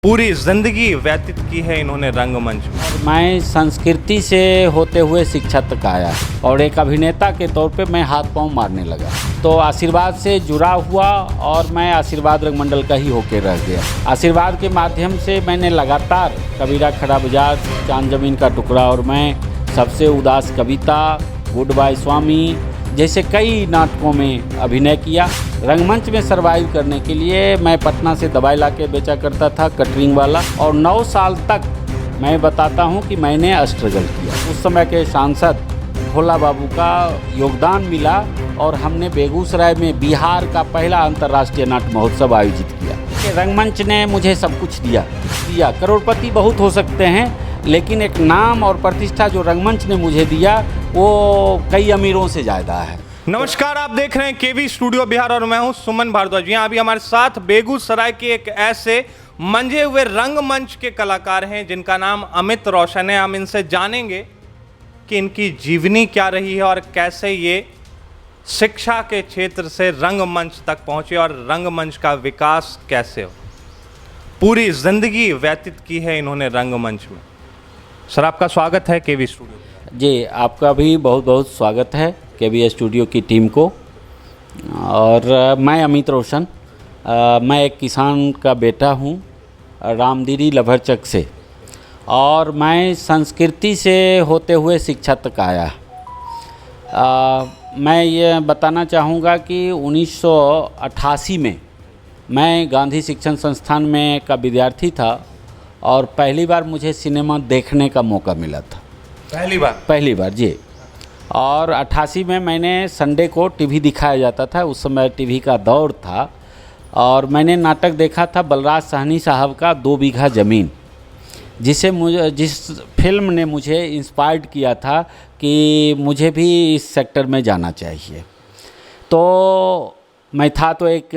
पूरी जिंदगी व्यतीत की है इन्होंने रंगमंच में। मैं संस्कृति से होते हुए शिक्षा तक आया और एक अभिनेता के तौर पे मैं हाथ पांव मारने लगा, तो आशीर्वाद से जुड़ा हुआ और मैं आशीर्वाद रंगमंडल का ही होके रह गया। आशीर्वाद के माध्यम से मैंने लगातार कबीरा खड़ा बाजार, चांद जमीन का टुकड़ा और मैं, सबसे उदास कविता, गुड बाय स्वामी जैसे कई नाटकों में अभिनय किया। रंगमंच में सर्वाइव करने के लिए मैं पटना से दवाई लाके बेचा करता था, कटरिंग वाला, और 9 साल तक मैं बताता हूं कि मैंने स्ट्रगल किया। उस समय के सांसद भोला बाबू का योगदान मिला और हमने बेगूसराय में बिहार का पहला अंतर्राष्ट्रीय नाट्य महोत्सव आयोजित किया। रंगमंच ने मुझे सब कुछ दिया। करोड़पति बहुत हो सकते हैं, लेकिन एक नाम और प्रतिष्ठा जो रंगमंच ने मुझे दिया वो कई अमीरों से ज़्यादा है। नमस्कार, आप देख रहे हैं केवी स्टूडियो बिहार और मैं हूं सुमन भारद्वाज। यहाँ अभी हमारे साथ बेगूसराय के एक ऐसे मंजे हुए रंगमंच के कलाकार हैं जिनका नाम अमित रोशन है। हम इनसे जानेंगे कि इनकी जीवनी क्या रही है और कैसे ये शिक्षा के क्षेत्र से रंगमंच तक पहुंचे और रंगमंच का विकास कैसे हो। पूरी जिंदगी व्यतीत की है इन्होंने रंगमंच में। सर, आपका स्वागत है केवी स्टूडियो। जी, आपका भी बहुत बहुत स्वागत है केवी स्टूडियो की टीम को। और मैं अमित रोशन, मैं एक किसान का बेटा हूँ रामदिरी लभरचक से, और मैं संस्कृति से होते हुए शिक्षा तक आया। मैं ये बताना चाहूँगा कि 1988 में मैं गांधी शिक्षण संस्थान में का विद्यार्थी था और पहली बार मुझे सिनेमा देखने का मौका मिला था। पहली बार जी। और 88 में मैंने संडे को टीवी दिखाया जाता था, उस समय टीवी का दौर था, और मैंने नाटक देखा था बलराज साहनी साहब का 2 बीघा ज़मीन, जिस फिल्म ने मुझे इंस्पायर्ड किया था कि मुझे भी इस सेक्टर में जाना चाहिए। तो मैं था तो एक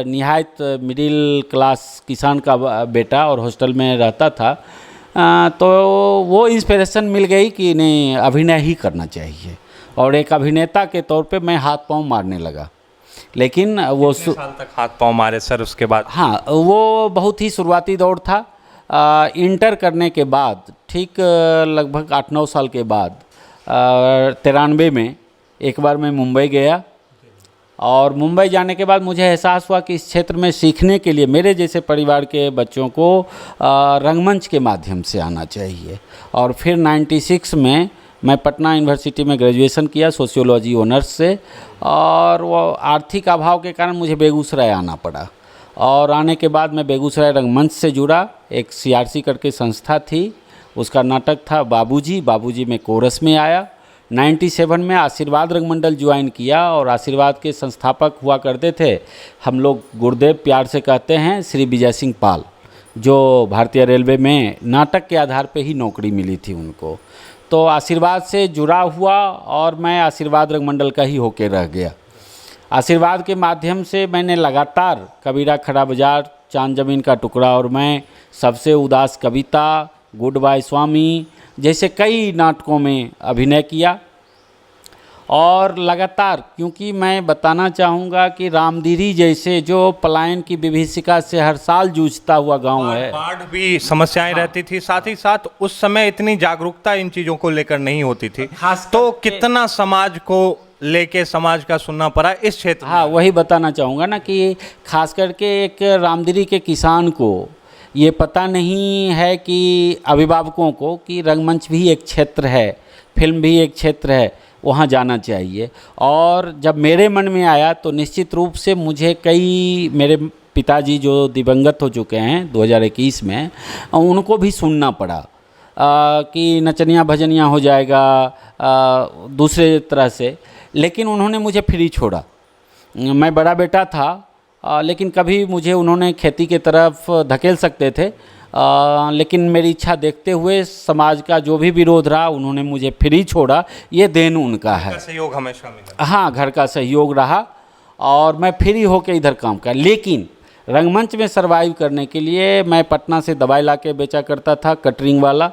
निहायत मिडिल क्लास किसान का बेटा और हॉस्टल में रहता था, तो वो इंस्पिरेशन मिल गई कि नहीं, अभिनय ही करना चाहिए, और एक अभिनेता के तौर पे मैं हाथ पांव मारने लगा। लेकिन वो कितने साल तक हाथ पांव मारे सर उसके बाद? हाँ, वो बहुत ही शुरुआती दौर था। इंटर करने के बाद ठीक लगभग 8-9 साल के बाद 93 में एक बार मैं मुंबई गया, और मुंबई जाने के बाद मुझे एहसास हुआ कि इस क्षेत्र में सीखने के लिए मेरे जैसे परिवार के बच्चों को रंगमंच के माध्यम से आना चाहिए। और फिर 96 में मैं पटना यूनिवर्सिटी में ग्रेजुएशन किया सोशियोलॉजी ऑनर्स से, और वो आर्थिक अभाव के कारण मुझे बेगूसराय आना पड़ा। और आने के बाद मैं बेगूसराय रंगमंच से जुड़ा। एक CRC करके संस्था थी, उसका नाटक था बाबूजी में कोरस में आया। 97 में आशीर्वाद रंगमंडल ज्वाइन किया, और आशीर्वाद के संस्थापक हुआ करते थे, हम लोग गुरुदेव प्यार से कहते हैं, श्री विजय सिंह पाल, जो भारतीय रेलवे में नाटक के आधार पे ही नौकरी मिली थी उनको। तो आशीर्वाद से जुड़ा हुआ और मैं आशीर्वाद रंगमंडल का ही होके रह गया। आशीर्वाद के माध्यम से मैंने लगातार कबीरा खड़ा बाजार, चांद जमीन का टुकड़ा और मैं, सबसे उदास कविता, गुड बाय स्वामी जैसे कई नाटकों में अभिनय किया। और लगातार, क्योंकि मैं बताना चाहूँगा कि रामदिरी जैसे जो पलायन की विभीषिका से हर साल जूझता हुआ गांव है, बाढ़ भी समस्याएं रहती थी, साथ ही साथ उस समय इतनी जागरूकता इन चीज़ों को लेकर नहीं होती थी, तो कितना समाज को लेके समाज का सुनना पड़ा इस क्षेत्र में। हाँ, वही बताना चाहूँगा ना कि खास करके एक रामदिरी के किसान को ये पता नहीं है कि अभिभावकों को कि रंगमंच भी एक क्षेत्र है, फिल्म भी एक क्षेत्र है, वहाँ जाना चाहिए। और जब मेरे मन में आया तो निश्चित रूप से मुझे कई, मेरे पिताजी जो दिवंगत हो चुके हैं 2021 में, उनको भी सुनना पड़ा कि नचनिया भजनिया हो जाएगा दूसरे तरह से। लेकिन उन्होंने मुझे फ्री छोड़ा। मैं बड़ा बेटा था, लेकिन कभी मुझे उन्होंने खेती के तरफ धकेल सकते थे, लेकिन मेरी इच्छा देखते हुए समाज का जो भी विरोध रहा उन्होंने मुझे फ्री छोड़ा। ये देन उनका है। सहयोग हमेशा मिला। हाँ, घर का सहयोग रहा और मैं फ्री होकर इधर काम कर। लेकिन रंगमंच में सर्वाइव करने के लिए मैं पटना से दवाई लाके बेचा करता था, कटरिंग वाला।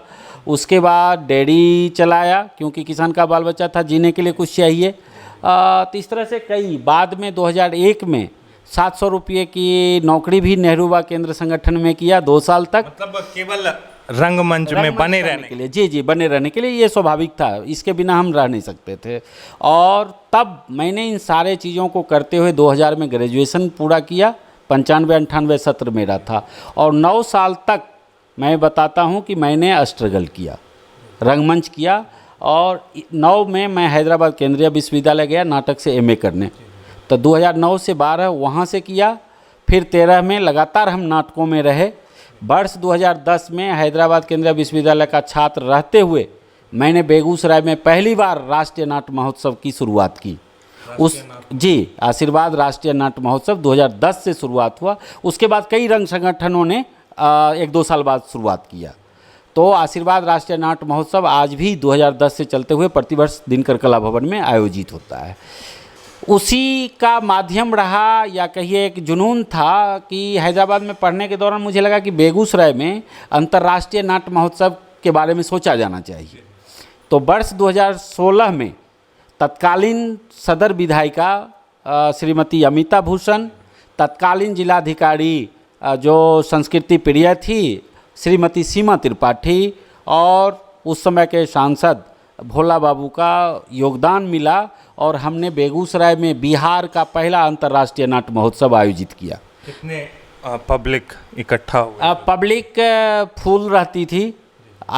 उसके बाद डेयरी चलाया, क्योंकि किसान का बाल बच्चा था, जीने के लिए कुछ चाहिए। तो इस तरह से कई, बाद में 2001 में 700 रुपये की नौकरी भी नेहरू युवा केंद्र संगठन में किया 2 साल तक। मतलब केवल रंगमंच में बने रहने के लिए, जी जी, बने रहने के लिए, ये स्वाभाविक था, इसके बिना हम रह नहीं सकते थे। और तब मैंने इन सारे चीज़ों को करते हुए 2000 में ग्रेजुएशन पूरा किया, 95-98 सत्र मेरा था। और 9 साल तक मैं बताता हूँ कि मैंने स्ट्रगल किया, रंगमंच किया। और 9 में मैं हैदराबाद केंद्रीय विश्वविद्यालय गया नाटक से एमए करने। तो 2009 से 12 वहाँ से किया, फिर 13 में लगातार हम नाटकों में रहे। वर्ष 2010 में हैदराबाद केंद्रीय विश्वविद्यालय का छात्र रहते हुए मैंने बेगूसराय में पहली बार राष्ट्रीय नाट्य महोत्सव की शुरुआत की। आशीर्वाद राष्ट्रीय नाट्य महोत्सव 2010 से शुरुआत हुआ। उसके बाद कई रंग संगठनों ने 1-2 साल बाद शुरुआत किया। तो आशीर्वाद राष्ट्रीय नाट्य महोत्सव आज भी 2010 से चलते हुए प्रतिवर्ष दिनकर कला भवन में आयोजित होता है। उसी का माध्यम रहा, या कहिए एक जुनून था कि हैदराबाद में पढ़ने के दौरान मुझे लगा कि बेगूसराय में अंतर्राष्ट्रीय नाट्य महोत्सव के बारे में सोचा जाना चाहिए। तो वर्ष 2016 में तत्कालीन सदर विधायिका श्रीमती अमिता भूषण, तत्कालीन जिलाधिकारी जो संस्कृति प्रिय थी श्रीमती सीमा त्रिपाठी, और उस समय के सांसद भोला बाबू का योगदान मिला और हमने बेगूसराय में बिहार का पहला अंतर्राष्ट्रीय नाट्य महोत्सव आयोजित किया। कितने पब्लिक इकट्ठा हुआ? पब्लिक फुल रहती थी।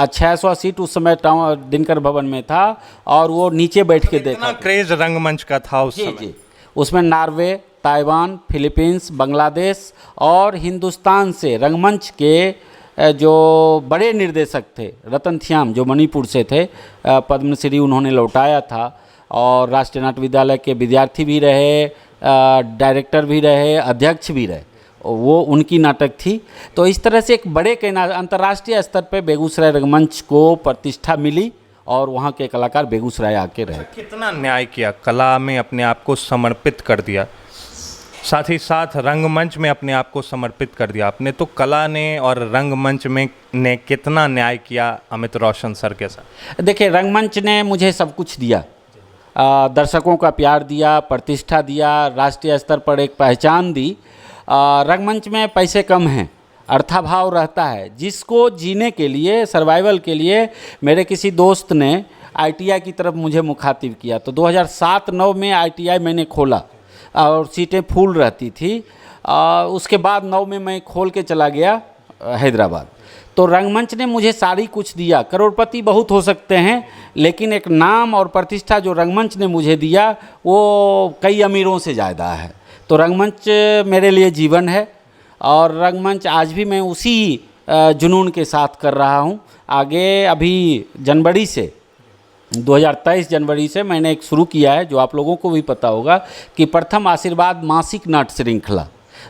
600 सीट उस समय दिनकर भवन में था और वो नीचे बैठ के देखा। क्रेज रंगमंच का था उस समय। जी, उसमें नॉर्वे, ताइवान, फिलीपींस, बांग्लादेश और हिंदुस्तान से रंगमंच के जो बड़े निर्देशक थे, रतन थ्याम जो मणिपुर से थे, पद्मश्री उन्होंने लौटाया था, और राष्ट्रीय नाट्य विद्यालय के विद्यार्थी भी रहे, डायरेक्टर भी रहे, अध्यक्ष भी रहे, वो उनकी नाटक थी। तो इस तरह से एक बड़े के अंतर्राष्ट्रीय स्तर पे बेगूसराय रंगमंच को प्रतिष्ठा मिली और वहाँ के कलाकार बेगूसराय आके रहे। कितना न्याय किया, कला में अपने आप को समर्पित कर दिया, साथ ही साथ रंगमंच में अपने आप को समर्पित कर दिया आपने। तो कला ने और रंगमंच में ने कितना न्याय किया अमित रोशन सर के साथ? देखिए, रंगमंच ने मुझे सब कुछ दिया, दर्शकों का प्यार दिया, प्रतिष्ठा दिया, राष्ट्रीय स्तर पर एक पहचान दी। रंगमंच में पैसे कम हैं, अर्थाभाव रहता है, जिसको जीने के लिए, सर्वाइवल के लिए मेरे किसी दोस्त ने ITI की तरफ मुझे मुखातिब किया। तो 2007-09 में ITI मैंने खोला और सीटें फुल रहती थी। उसके बाद 9 में मैं खोल के चला गया हैदराबाद। तो रंगमंच ने मुझे सारी कुछ दिया। करोड़पति बहुत हो सकते हैं, लेकिन एक नाम और प्रतिष्ठा जो रंगमंच ने मुझे दिया वो कई अमीरों से ज़्यादा है। तो रंगमंच मेरे लिए जीवन है और रंगमंच आज भी मैं उसी जुनून के साथ कर रहा हूँ। आगे अभी जनवरी से 2023 जनवरी से मैंने एक शुरू किया है, जो आप लोगों को भी पता होगा, कि प्रथम आशीर्वाद मासिक नाट्य श्रृंखला,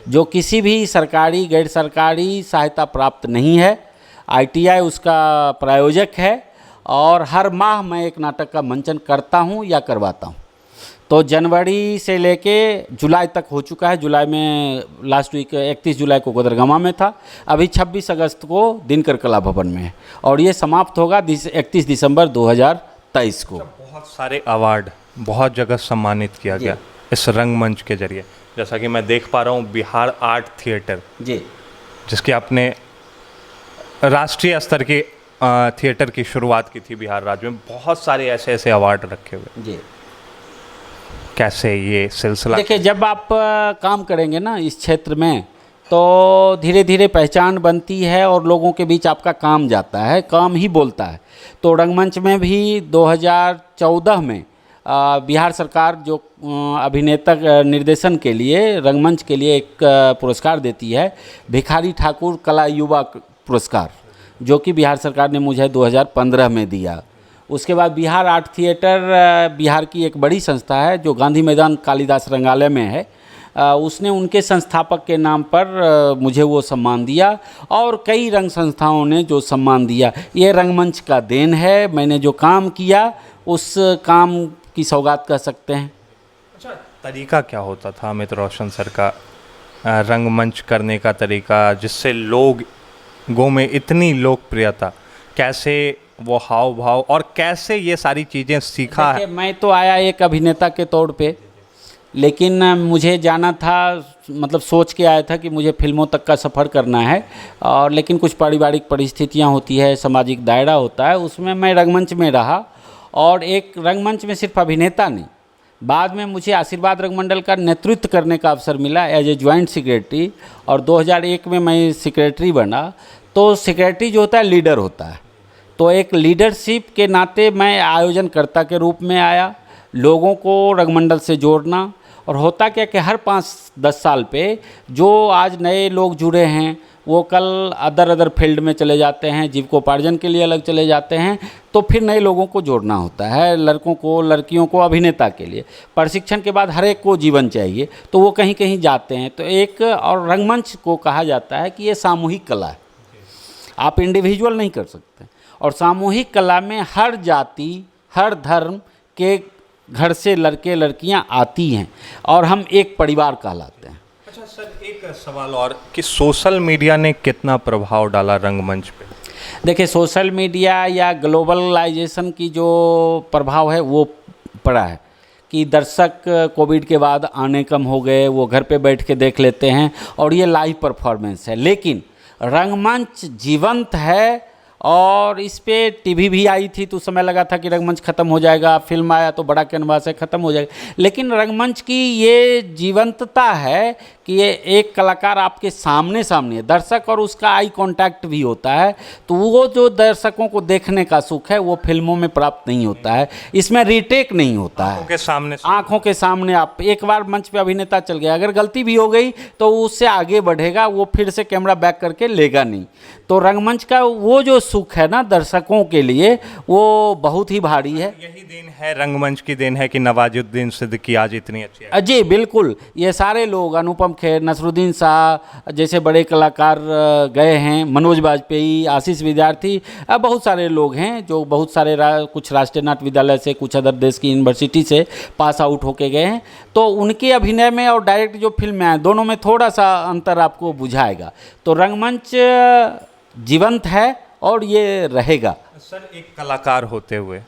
जो किसी भी सरकारी गैर सरकारी सहायता प्राप्त नहीं है। ITI उसका प्रायोजक है और हर माह मैं एक नाटक का मंचन करता हूँ या करवाता हूँ। तो जनवरी से लेके जुलाई तक हो चुका है। जुलाई में लास्ट वीक 31 जुलाई को गोदरगामा में था, अभी 26 अगस्त को दिनकर कला भवन में है और ये समाप्त होगा 31 दिसंबर 2023 को। बहुत सारे अवार्ड बहुत जगह सम्मानित किया गया इस रंगमंच के जरिए, जैसा कि मैं देख पा रहा हूँ बिहार आर्ट थिएटर जी, जिसकी आपने राष्ट्रीय स्तर के थिएटर की शुरुआत की थी बिहार राज्य में। बहुत सारे ऐसे ऐसे अवार्ड रखे हुए जी। कैसे ये सिलसिला? देखिए, जब आप काम करेंगे ना इस क्षेत्र में, तो धीरे धीरे पहचान बनती है और लोगों के बीच आपका काम जाता है, काम ही बोलता है। तो रंगमंच में भी 2014 में बिहार सरकार जो अभिनेता निर्देशन के लिए रंगमंच के लिए एक पुरस्कार देती है, भिखारी ठाकुर कला युवा पुरस्कार, जो कि बिहार सरकार ने मुझे 2015 में दिया। उसके बाद बिहार आर्ट थिएटर बिहार की एक बड़ी संस्था है जो गांधी मैदान कालिदास रंगालय में है, उसने उनके संस्थापक के नाम पर मुझे वो सम्मान दिया और कई रंग संस्थाओं ने जो सम्मान दिया, ये रंगमंच का देन है। मैंने जो काम किया उस काम की सौगात कह सकते हैं। अच्छा, तरीका क्या होता था अमित रोशन सर का रंगमंच करने का तरीका, जिससे लोगों में इतनी लोकप्रियता? कैसे वो हाव भाव और कैसे ये सारी चीज़ें सीखा है? मैं तो आया एक अभिनेता के तौर पे, लेकिन मुझे जाना था, मतलब सोच के आया था कि मुझे फिल्मों तक का सफ़र करना है, और लेकिन कुछ पारिवारिक परिस्थितियां होती है, सामाजिक दायरा होता है, उसमें मैं रंगमंच में रहा। और एक रंगमंच में सिर्फ अभिनेता नहीं, बाद में मुझे आशीर्वाद रंगमंडल का नेतृत्व करने का अवसर मिला एज ए जॉइंट सेक्रेटरी, और 2001 में मैं सेक्रेटरी बना। तो सेक्रेटरी जो होता है लीडर होता है, तो एक लीडरशिप के नाते मैं आयोजनकर्ता के रूप में आया, लोगों को रंगमंडल से जोड़ना। और होता क्या कि हर 5-10 साल पे जो आज नए लोग जुड़े हैं वो कल अदर फील्ड में चले जाते हैं, जीविकोपार्जन के लिए अलग चले जाते हैं, तो फिर नए लोगों को जोड़ना होता है, लड़कों को, लड़कियों को, अभिनेता के लिए प्रशिक्षण के बाद हर एक को जीवन चाहिए, तो वो कहीं कहीं जाते हैं। तो एक और रंगमंच को कहा जाता है कि ये सामूहिक कला है, आप इंडिविजुअल नहीं कर सकते। और सामूहिक कला में हर जाति, हर धर्म के घर से लड़के लड़कियां आती हैं और हम एक परिवार कहलाते हैं। अच्छा सर, एक सवाल और कि सोशल मीडिया ने कितना प्रभाव डाला रंगमंच पे? देखिए, सोशल मीडिया या ग्लोबलाइजेशन की जो प्रभाव है वो पड़ा है कि दर्शक कोविड के बाद आने कम हो गए, वो घर पे बैठ के देख लेते हैं, और ये लाइव परफॉर्मेंस है। लेकिन रंगमंच जीवंत है, और इस पे टीवी भी आई थी, तो उस समय लगा था कि रंगमंच ख़त्म हो जाएगा, फिल्म आया तो बड़ा कैनवास है, ख़त्म हो जाएगा। लेकिन रंगमंच की ये जीवंतता है कि ये एक कलाकार आपके सामने सामने है, दर्शक, और उसका आई कांटेक्ट भी होता है, तो वो जो दर्शकों को देखने का सुख है वो फिल्मों में प्राप्त नहीं होता है। इसमें रीटेक नहीं होता है, आँखों के सामने आप एक बार मंच पे अभिनेता चल गया, अगर गलती भी हो गई तो उससे आगे बढ़ेगा, वो फिर से कैमरा बैक करके लेगा नहीं। तो रंगमंच का वो जो सुख है ना दर्शकों के लिए, वो बहुत ही भारी है। यही देन है, रंगमंच की देन है कि नवाजुद्दीन सिद्दीकी आज इतनी अच्छी है। जी बिल्कुल, ये सारे लोग, अनुपम खेर, नसरुद्दीन शाह जैसे बड़े कलाकार गए हैं, मनोज बाजपेयी, आशीष विद्यार्थी, बहुत सारे लोग हैं जो बहुत सारे कुछ राष्ट्रीय नाट्य विद्यालय से, कुछ अदर देश की यूनिवर्सिटी से पास आउट होके गए हैं। तो उनके अभिनय में और डायरेक्ट जो फिल्म है दोनों में थोड़ा सा अंतर आपको बुझाएगा। तो रंगमंच जीवंत है और ये रहेगा। सर, एक कलाकार होते हुए,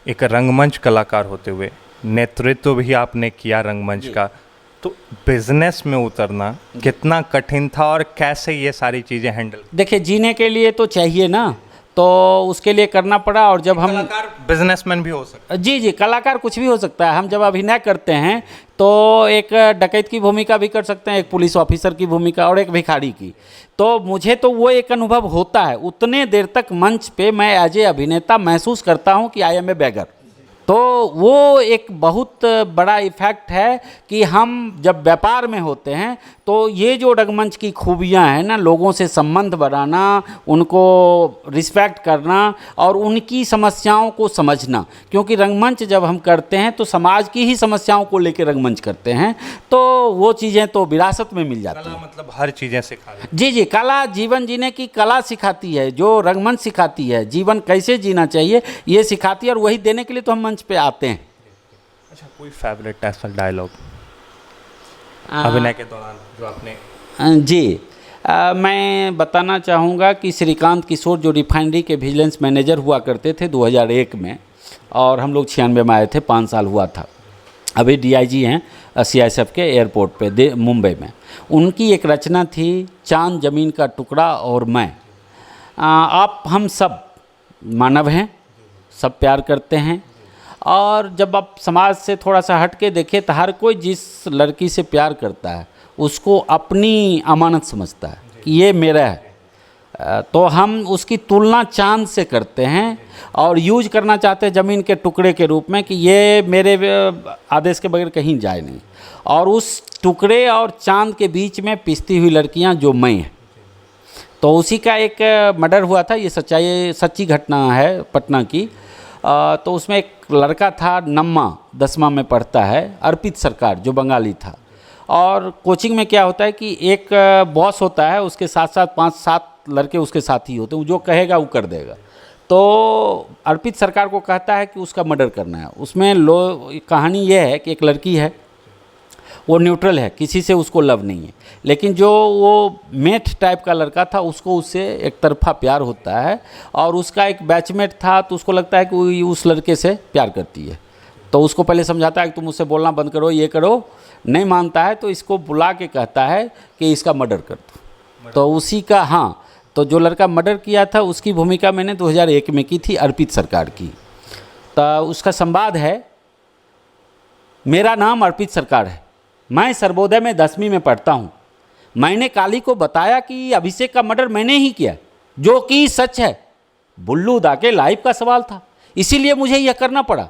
एक रंगमंच कलाकार होते हुए, नेतृत्व भी आपने किया रंगमंच का, तो बिजनेस में उतरना कितना कठिन था और कैसे ये सारी चीज़ें हैंडल? देखिए, जीने के लिए तो चाहिए ना, तो उसके लिए करना पड़ा। और जब हम कलाकार बिजनेसमैन भी हो सकता है। जी, कलाकार कुछ भी हो सकता है। हम जब अभिनय करते हैं तो एक डकैत की भूमिका भी कर सकते हैं, एक पुलिस ऑफिसर की भूमिका, और एक भिखारी की। तो मुझे तो वो एक अनुभव होता है, उतने देर तक मंच पे मैं एज ए अभिनेता महसूस करता हूँ कि आई एम ए बेगर। तो वो एक बहुत बड़ा इफ़ेक्ट है कि हम जब व्यापार में होते हैं तो ये जो रंगमंच की खूबियाँ हैं ना, लोगों से संबंध बनाना, उनको रिस्पेक्ट करना और उनकी समस्याओं को समझना, क्योंकि रंगमंच जब हम करते हैं तो समाज की ही समस्याओं को लेकर रंगमंच करते हैं, तो वो चीज़ें तो विरासत में मिल जाती हैं। मतलब हर चीज़ें सिखा देती है। जी, कला, जीवन जीने की कला सिखाती है, जो रंगमंच सिखाती है, जीवन कैसे जीना चाहिए ये सिखाती है, और वही देने के लिए तो हम मंच पे आते हैं। अच्छा, कोई फेवरेट ऐसा डायलॉग अभिनय के दौरान जो आपने? जी, मैं बताना चाहूँगा कि श्रीकांत किशोर जो रिफाइनरी के विजिलेंस मैनेजर हुआ करते थे 2001 में, और हम लोग 96 में आए थे, 5 साल हुआ था। अभी DIG हैं CISF के एयरपोर्ट पे मुंबई में। उनकी एक रचना थी, चांद ज़मीन का टुकड़ा और मैं। आप हम सब मानव हैं, सब प्यार करते हैं, और जब आप समाज से थोड़ा सा हट के देखें तो हर कोई जिस लड़की से प्यार करता है उसको अपनी अमानत समझता है कि ये मेरा है। तो हम उसकी तुलना चांद से करते हैं और यूज करना चाहते हैं ज़मीन के टुकड़े के रूप में कि ये मेरे आदेश के बगैर कहीं जाए नहीं। और उस टुकड़े और चांद के बीच में पिसती हुई लड़कियां जो मैं हैं। तो उसी का एक मर्डर हुआ था, ये सच्ची घटना है पटना की। तो उसमें एक लड़का था, नम्मा 10वां में पढ़ता है, अर्पित सरकार, जो बंगाली था। और कोचिंग में क्या होता है कि एक बॉस होता है, उसके साथ साथ 5-7 लड़के उसके साथी होते हैं, जो कहेगा वो कर देगा। तो अर्पित सरकार को कहता है कि उसका मर्डर करना है। उसमें कहानी ये है कि एक लड़की है, वो न्यूट्रल है, किसी से उसको लव नहीं है, लेकिन जो वो मेट टाइप का लड़का था उसको उससे एक तरफा प्यार होता है, और उसका एक बैचमेट था तो उसको लगता है कि वो उस लड़के से प्यार करती है। तो उसको पहले समझाता है कि तुम मुझसे बोलना बंद करो, ये करो, नहीं मानता है तो इसको बुला के कहता है कि इसका मर्डर कर दो। तो उसी का, हाँ, तो जो लड़का मर्डर किया था उसकी भूमिका मैंने 2001 में की थी, अर्पित सरकार की। तो उसका संवाद है, मेरा नाम अर्पित सरकार है, मैं सर्वोदय में 10वीं में पढ़ता हूँ। मैंने काली को बताया कि अभिषेक का मर्डर मैंने ही किया, जो कि सच है। बुल्लू दा के लाइफ का सवाल था, इसीलिए मुझे यह करना पड़ा।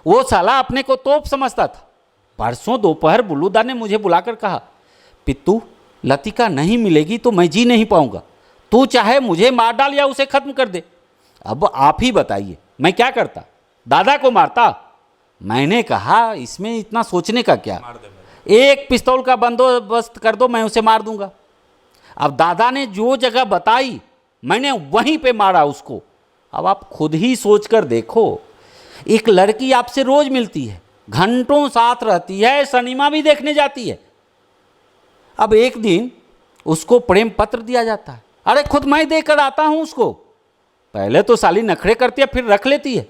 वो साला अपने को तोप समझता था। परसों दोपहर बुल्लू दा ने मुझे बुलाकर कहा, पित्तू, लतिका नहीं मिलेगी तो मैं जी नहीं पाऊंगा। तू चाहे मुझे मार डाल या उसे खत्म कर दे। अब आप ही बताइए मैं क्या करता? दादा को मारता? मैंने कहा इसमें इतना सोचने का क्या, एक पिस्तौल का बंदोबस्त कर दो, मैं उसे मार दूंगा। अब दादा ने जो जगह बताई मैंने वहीं पे मारा उसको। अब आप खुद ही सोच कर देखो, एक लड़की आपसे रोज मिलती है, घंटों साथ रहती है, सिनेमा भी देखने जाती है। अब एक दिन उसको प्रेम पत्र दिया जाता है। अरे खुद मैं देकर आता हूं उसको। पहले तो साली नखरे करती है, फिर रख लेती है।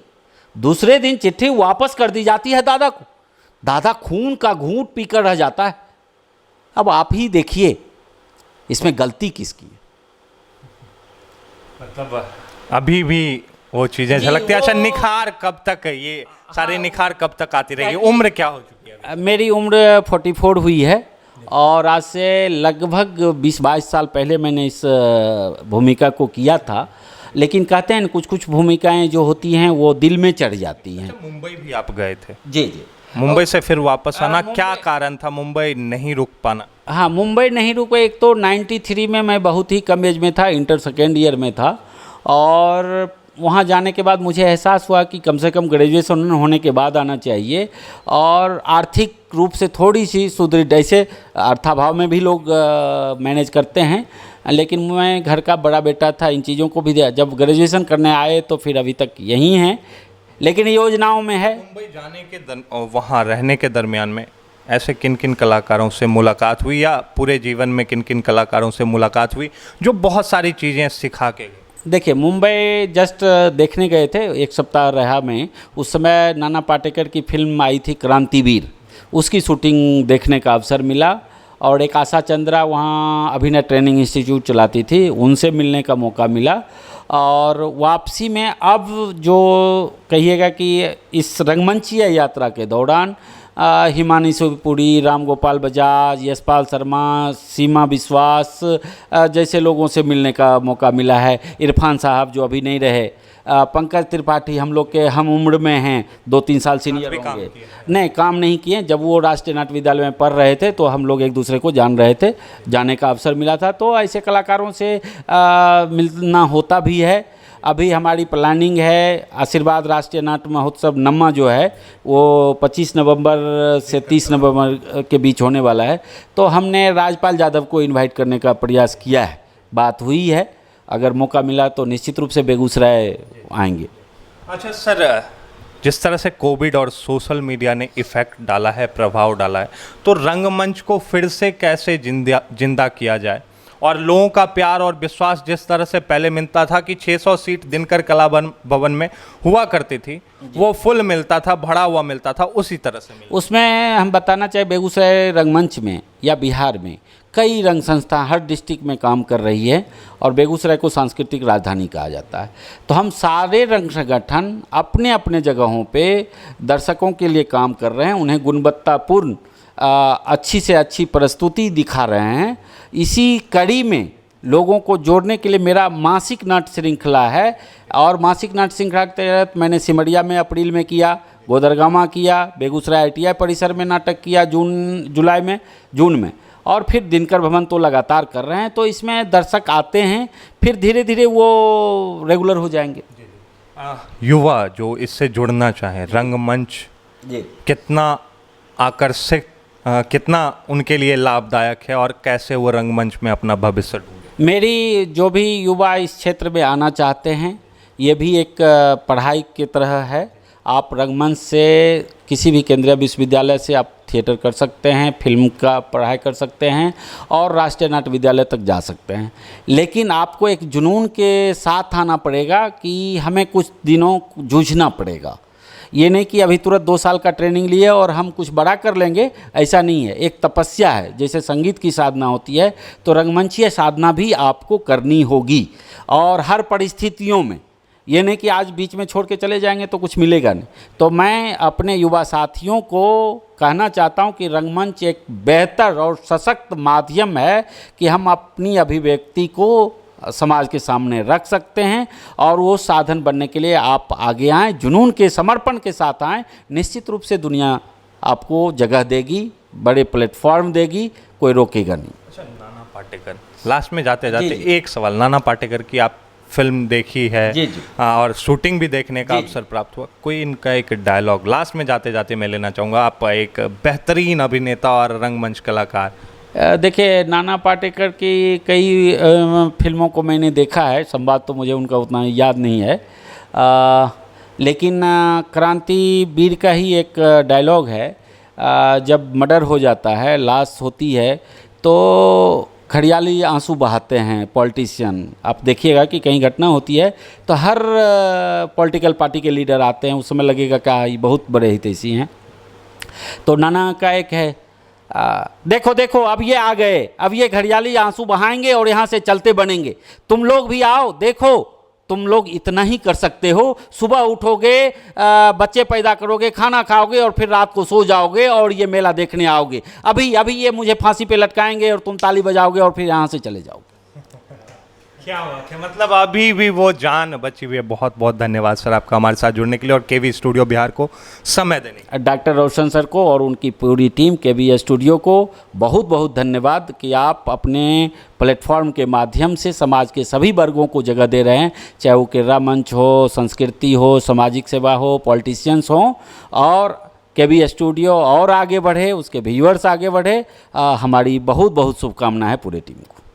दूसरे दिन चिट्ठी वापस कर दी जाती है दादा को। दादा खून का घूंट पीकर रह जाता है। अब आप ही देखिए इसमें गलती किसकी है। मतलब अभी भी वो चीजें झलकती है। अच्छा, निखार कब तक है? ये सारे निखार कब तक आती रहेगी? उम्र क्या हो चुकी है? मेरी उम्र 44 हुई है और आज से लगभग 20-22 साल पहले मैंने इस भूमिका को किया था। लेकिन कहते हैं कुछ कुछ भूमिकाएं जो होती हैं वो दिल में चढ़ जाती हैं। अच्छा, मुंबई भी आप गए थे? जी जी। मुंबई से फिर वापस आना, क्या कारण था मुंबई नहीं रुक पाना? हाँ, मुंबई नहीं रुके। एक तो 93 में मैं बहुत ही कम एज में था, इंटर सेकेंड ईयर में था। और वहाँ जाने के बाद मुझे एहसास हुआ कि कम से कम ग्रेजुएशन होने के बाद आना चाहिए। और आर्थिक रूप से थोड़ी सी सुदृढ़, ऐसे अर्थाभाव में भी लोग मैनेज करते हैं, लेकिन मैं घर का बड़ा बेटा था, इन चीज़ों को भी दिया। जब ग्रेजुएशन करने आए तो फिर अभी तक यहीं हैं, लेकिन योजनाओं में है। मुंबई जाने के वहाँ रहने के दरमियान में ऐसे किन किन कलाकारों से मुलाकात हुई, या पूरे जीवन में किन किन कलाकारों से मुलाकात हुई जो बहुत सारी चीज़ें सिखा के गए? देखिए, मुंबई जस्ट देखने गए थे, एक सप्ताह रहा मैं। उस समय नाना पाटेकर की फिल्म आई थी क्रांतिवीर, उसकी शूटिंग देखने का अवसर मिला। और एक आशा चंद्रा वहाँ अभिनय ट्रेनिंग इंस्टीट्यूट चलाती थी, उनसे मिलने का मौका मिला। और वापसी में अब जो कहिएगा कि इस रंगमंचीय यात्रा के दौरान हिमानी शिवपुरी, राम गोपाल बजाज, यशपाल शर्मा, सीमा विश्वास जैसे लोगों से मिलने का मौका मिला है। इरफान साहब जो अभी नहीं रहे, पंकज त्रिपाठी हम लोग के हम उम्र में हैं, 2-3 साल सीनियर होंगे। नहीं, काम नहीं किए। जब वो राष्ट्रीय नाट्य विद्यालय में पढ़ रहे थे तो हम लोग एक दूसरे को जान रहे थे, जाने का अवसर मिला था। तो ऐसे कलाकारों से मिलना होता भी है। अभी हमारी प्लानिंग है, आशीर्वाद राष्ट्रीय नाट्य महोत्सव नम्मा जो है वो 25 नवंबर से 30 नवंबर के बीच होने वाला है। तो हमने राजपाल यादव को इनवाइट करने का प्रयास किया है, बात हुई है। अगर मौका मिला तो निश्चित रूप से बेगूसराय आएंगे। अच्छा सर, जिस तरह से कोविड और सोशल मीडिया ने इफ़ेक्ट डाला है, प्रभाव डाला है, तो रंगमंच को फिर से कैसे जिंदा किया जाए? और लोगों का प्यार और विश्वास जिस तरह से पहले मिलता था कि 600 सीट दिनकर कला भवन में हुआ करती थी, वो फुल मिलता था, भरा हुआ मिलता था, उसी तरह से मिलता। उसमें हम बताना चाहे बेगूसराय रंगमंच में या बिहार में कई रंग संस्था हर डिस्ट्रिक्ट में काम कर रही है और बेगूसराय को सांस्कृतिक राजधानी कहा जाता है। तो हम सारे रंग संगठन अपने अपने जगहों पे दर्शकों के लिए काम कर रहे हैं, उन्हें गुणवत्तापूर्ण अच्छी से अच्छी प्रस्तुति दिखा रहे हैं। इसी कड़ी में लोगों को जोड़ने के लिए मेरा मासिक नाट्य श्रृंखला है। और मासिक नाट्य श्रृंखला के तहत मैंने सिमरिया में अप्रैल में किया, गोदरगामा किया, बेगूसराय ITI परिसर में नाटक किया जून में, और फिर दिनकर भवन तो लगातार कर रहे हैं। तो इसमें दर्शक आते हैं, फिर धीरे धीरे वो रेगुलर हो जाएंगे। युवा जो इससे जुड़ना चाहे, रंगमंच कितना आकर्षक, कितना उनके लिए लाभदायक है और कैसे वो रंगमंच में अपना भविष्य ढूंढे? मेरी जो भी युवा इस क्षेत्र में आना चाहते हैं, ये भी एक पढ़ाई की तरह है। आप रंगमंच से किसी भी केंद्रीय विश्वविद्यालय से आप थिएटर कर सकते हैं, फिल्म का पढ़ाई कर सकते हैं और राष्ट्रीय नाट्य विद्यालय तक जा सकते हैं। लेकिन आपको एक जुनून के साथ आना पड़ेगा कि हमें कुछ दिनों जूझना पड़ेगा। ये नहीं कि अभी तुरंत 2 साल का ट्रेनिंग लिए और हम कुछ बड़ा कर लेंगे, ऐसा नहीं है। एक तपस्या है, जैसे संगीत की साधना होती है तो रंगमंचीय साधना भी आपको करनी होगी, और हर परिस्थितियों में। ये नहीं कि आज बीच में छोड़ के चले जाएंगे तो कुछ मिलेगा नहीं। तो मैं अपने युवा साथियों को कहना चाहता हूँ कि रंगमंच एक बेहतर और सशक्त माध्यम है कि हम अपनी अभिव्यक्ति को समाज के सामने रख सकते हैं, और वो साधन बनने के लिए आप आगे आएँ, जुनून के समर्पण के साथ आएँ। निश्चित रूप से दुनिया आपको जगह देगी, बड़े प्लेटफॉर्म देगी, कोई रोकेगा नहीं। अच्छा, नाना पाटेकर, लास्ट में जाते जाते जी। एक सवाल, नाना पाटेकर की आप फिल्म देखी है जी, जी। और शूटिंग भी देखने का जी। अवसर प्राप्त हुआ, कोई इनका एक डायलॉग लास्ट में जाते जाते मैं लेना चाहूँगा। आप एक बेहतरीन अभिनेता और रंगमंच कलाकार। देखिए, नाना पाटेकर की कई फिल्मों को मैंने देखा है, संवाद तो मुझे उनका उतना याद नहीं है, लेकिन क्रांति वीर का ही एक डायलॉग है। जब मर्डर हो जाता है, लाश होती है, तो खड़ियाली आंसू बहाते हैं पॉलिटिशियन। आप देखिएगा कि कहीं घटना होती है तो हर पॉलिटिकल पार्टी के लीडर आते हैं, उस समय लगेगा क्या ये बहुत बड़े हितैषी हैं। तो नाना का एक है, देखो देखो अब ये आ गए, अब ये घड़ियाली आंसू बहाएंगे और यहाँ से चलते बनेंगे, तुम लोग भी आओ, देखो तुम लोग इतना ही कर सकते हो, सुबह उठोगे, बच्चे पैदा करोगे, खाना खाओगे और फिर रात को सो जाओगे और ये मेला देखने आओगे। अभी अभी ये मुझे फांसी पे लटकाएंगे और तुम ताली बजाओगे और फिर यहाँ से चले जाओगे। क्या बात है, मतलब अभी भी वो जान बची हुई है। बहुत बहुत धन्यवाद सर आपका हमारे साथ जुड़ने के लिए और केवी स्टूडियो बिहार को समय देने के लिए। डॉक्टर रोशन सर को और उनकी पूरी टीम केवी स्टूडियो को बहुत बहुत धन्यवाद कि आप अपने प्लेटफॉर्म के माध्यम से समाज के सभी वर्गों को जगह दे रहे हैं, चाहे वो क्रीड़ा मंच हो, संस्कृति हो, सामाजिक सेवा हो, पॉलिटिशियंस हों, और केवी स्टूडियो और आगे बढ़े, उसके व्यूअर्स आगे बढ़े। हमारी बहुत बहुत शुभकामनाएं पूरे टीम को।